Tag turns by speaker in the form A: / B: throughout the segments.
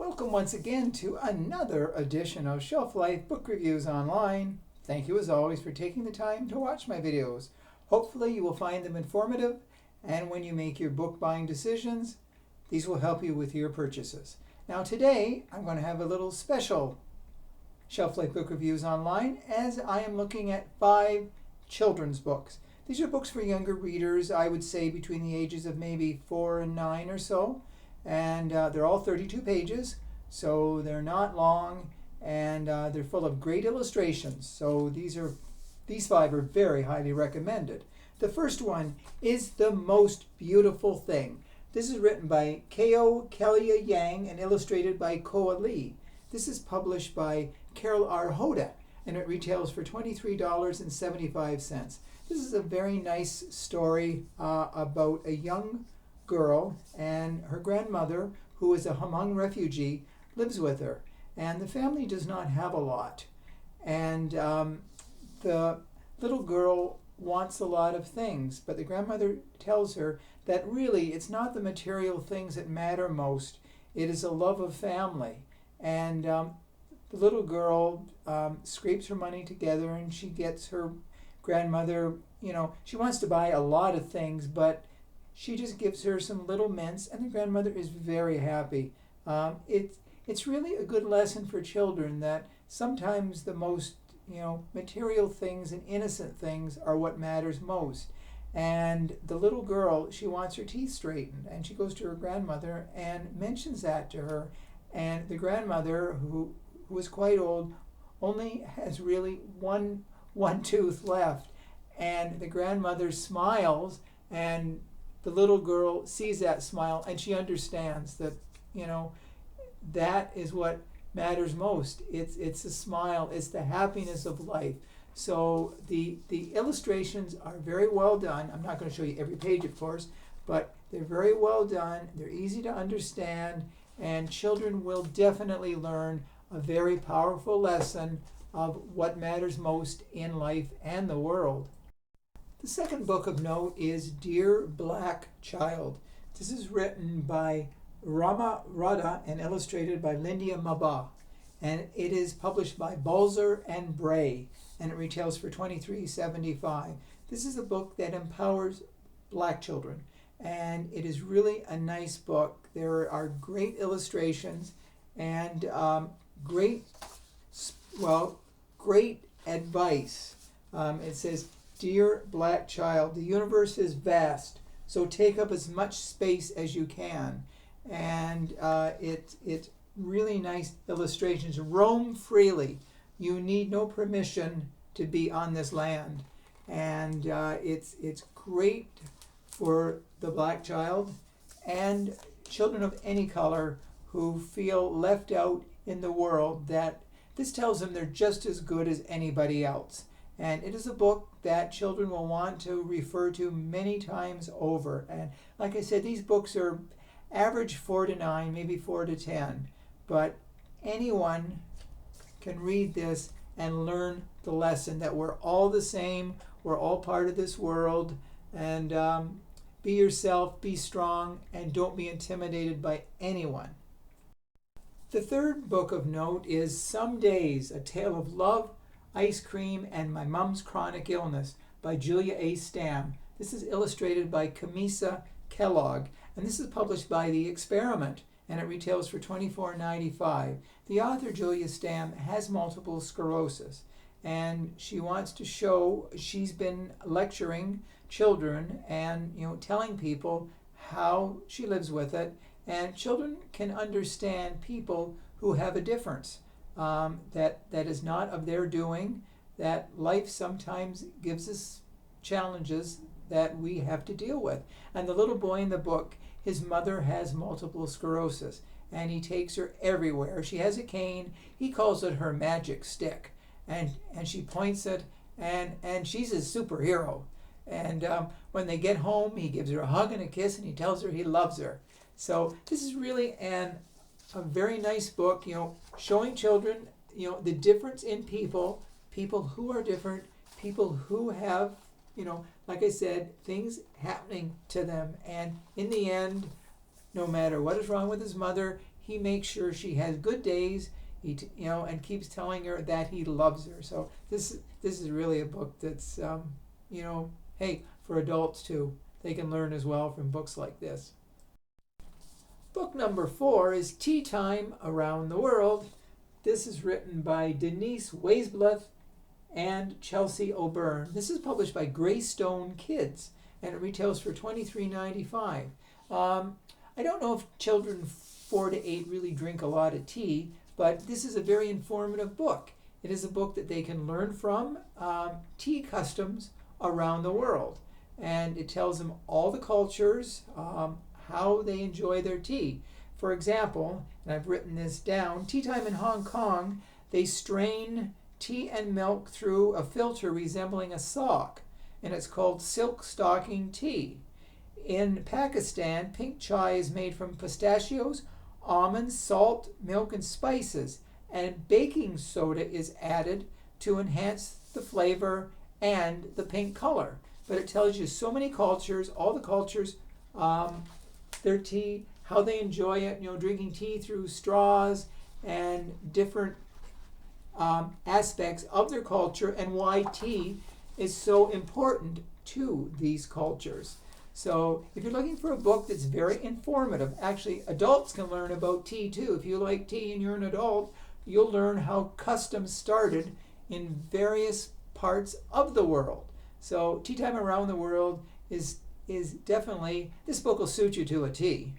A: Welcome once again to another edition of Shelf Life Book Reviews Online. Thank you as always for taking the time to watch my videos. Hopefully you will find them informative, and when you make your book buying decisions, these will help you with your purchases. Now today I'm going to have a little special Shelf Life Book Reviews Online as I am looking at 5 children's books. These are books for younger readers, I would say between the ages of maybe 4 and 9 or so. And they're all 32 pages, so they're not long, and they're full of great illustrations. So these 5 are very highly recommended. The first one is The Most Beautiful Thing. This is written by Keo Kelia Yang and illustrated by Koa Lee. This is published by Carol R. Hoda, and it retails for $23.75. This is a very nice story about a young girl, and her grandmother, who is a Hmong refugee, lives with her, and the family does not have a lot, and the little girl wants a lot of things, but the grandmother tells her that really it's not the material things that matter most, it is a love of family. And the little girl scrapes her money together, and she gets her grandmother, she wants to buy a lot of things, but she just gives her some little mints, and the grandmother is very happy. It's really a good lesson for children that sometimes the most material things and innocent things are what matters most. And the little girl, she wants her teeth straightened, and she goes to her grandmother and mentions that to her. And the grandmother, who is quite old, only has really one tooth left. And the grandmother smiles, and the little girl sees that smile, and she understands that, that is what matters most. It's a smile. It's the happiness of life. So the illustrations are very well done. I'm not going to show you every page, of course, but they're very well done. They're easy to understand, and children will definitely learn a very powerful lesson of what matters most in life and the world. The second book of note is Dear Black Child. This is written by Rama Radha and illustrated by Lindia Mabah. And it is published by Balzer and Bray, and it retails for $23.75. This is a book that empowers black children, and it is really a nice book. There are great illustrations and great advice. It says, Dear Black Child, the universe is vast, so take up as much space as you can. And it's really nice illustrations. Roam freely. You need no permission to be on this land. And it's great for the black child and children of any color who feel left out in the world, that this tells them they're just as good as anybody else. And it is a book that children will want to refer to many times over. And like I said, these books are average 4 to 9, maybe 4 to 10. But anyone can read this and learn the lesson that we're all the same, we're all part of this world, and be yourself, be strong, and don't be intimidated by anyone. The third book of note is Some Days, A Tale of Love, Ice Cream, and My Mom's Chronic Illness by Julia A. Stamm. This is illustrated by Camisa Kellogg, and this is published by The Experiment, and it retails for $24.95. The author, Julia Stamm, has multiple sclerosis, and she wants to show, she's been lecturing children and telling people how she lives with it, and children can understand people who have a difference. That is not of their doing, that life sometimes gives us challenges that we have to deal with. And the little boy in the book, his mother has multiple sclerosis, and he takes her everywhere. She has a cane. He calls it her magic stick, and she points it, and she's a superhero. And when they get home, he gives her a hug and a kiss, and he tells her he loves her. So this is really a very nice book, showing children, the difference in people who are different, people who have, like I said, things happening to them. And in the end, no matter what is wrong with his mother, he makes sure she has good days. And keeps telling her that he loves her. So this is really a book that's hey, for adults too. They can learn as well from books like this. Book number 4 is Tea Time Around the World. This is written by Denise Weisbluth and Chelsea O'Byrne. This is published by Greystone Kids, and it retails for $23.95. I don't know if children 4 to 8 really drink a lot of tea, but this is a very informative book. It is a book that they can learn from tea customs around the world. And it tells them all the cultures, how they enjoy their tea. For example, and I've written this down, tea time in Hong Kong, they strain tea and milk through a filter resembling a sock, and it's called silk stocking tea. In Pakistan, pink chai is made from pistachios, almonds, salt, milk, and spices, and baking soda is added to enhance the flavor and the pink color. But it tells you so many cultures, all the cultures, their tea, how they enjoy it, drinking tea through straws, and different aspects of their culture, and why tea is so important to these cultures. So if you're looking for a book that's very informative, actually adults can learn about tea too. If you like tea and you're an adult, you'll learn how customs started in various parts of the world. So Tea Time Around the World is definitely, this book will suit you to a T.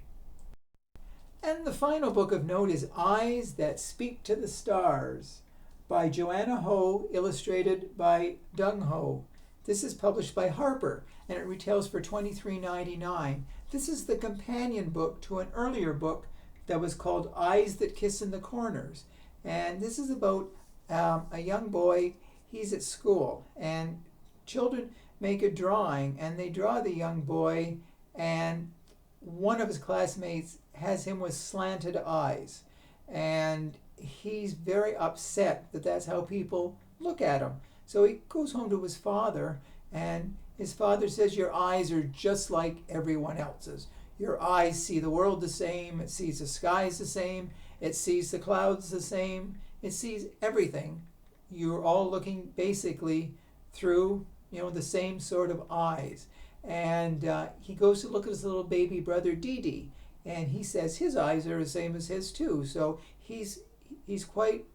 A: And the final book of note is Eyes That Speak to the Stars by Joanna Ho, illustrated by Dung Ho. This is published by Harper, and it retails for $23.99. This is the companion book to an earlier book that was called Eyes That Kiss in the Corners. And this is about a young boy. He's at school, and children make a drawing, and they draw the young boy, and one of his classmates has him with slanted eyes. And he's very upset that that's how people look at him. So he goes home to his father, and his father says, your eyes are just like everyone else's. Your eyes see the world the same. It sees the skies the same. It sees the clouds the same. It sees everything. You're all looking basically through, the same sort of eyes. And he goes to look at his little baby brother, Dee, and he says his eyes are the same as his too. So he's quite,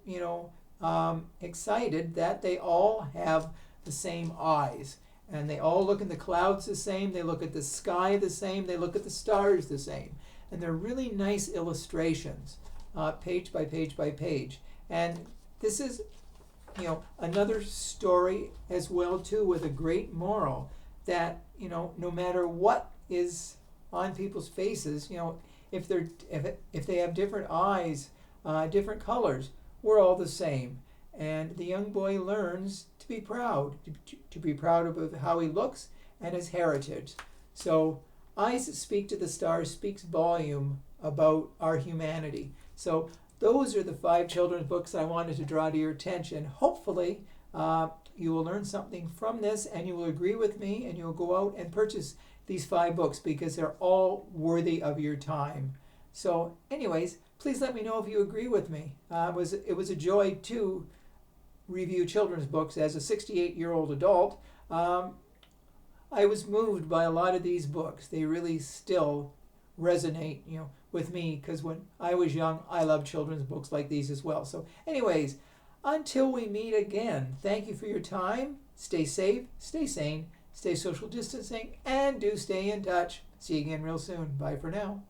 A: excited that they all have the same eyes, and they all look at the clouds the same, they look at the sky the same, they look at the stars the same, and they're really nice illustrations, page by page by page. And this is, another story as well too, with a great moral that, no matter what is on people's faces, if they have different eyes, different colors, we're all the same. And the young boy learns to be proud, to be proud of how he looks and his heritage. So Eyes That Speak to the Stars speaks volume about our humanity. So those are the 5 children's books I wanted to draw to your attention. Hopefully you will learn something from this, and you will agree with me, and you will go out and purchase these 5 books because they're all worthy of your time. So anyways, please let me know if you agree with me. It was a joy to review children's books as a 68-year-old adult. I was moved by a lot of these books. They really still resonate, with me, because when I was young, I loved children's books like these as well. So anyways, until we meet again, thank you for your time. Stay safe, stay sane, stay social distancing, and do stay in touch. See you again real soon. Bye for now.